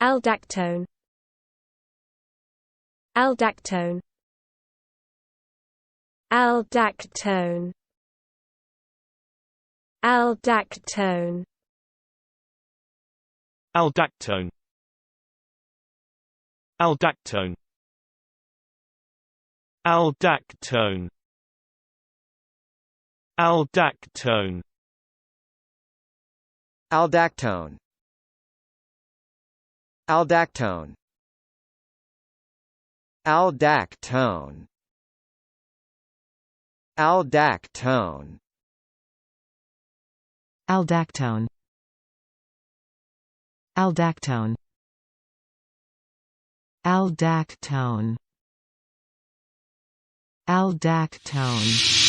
Aldactone. Aldactone. Aldactone. Aldactone. Aldactone. Aldactone. Aldactone. Aldactone. Aldactone. Aldactone. Aldactone. Aldactone. Aldactone. Aldactone. Aldactone. Aldactone.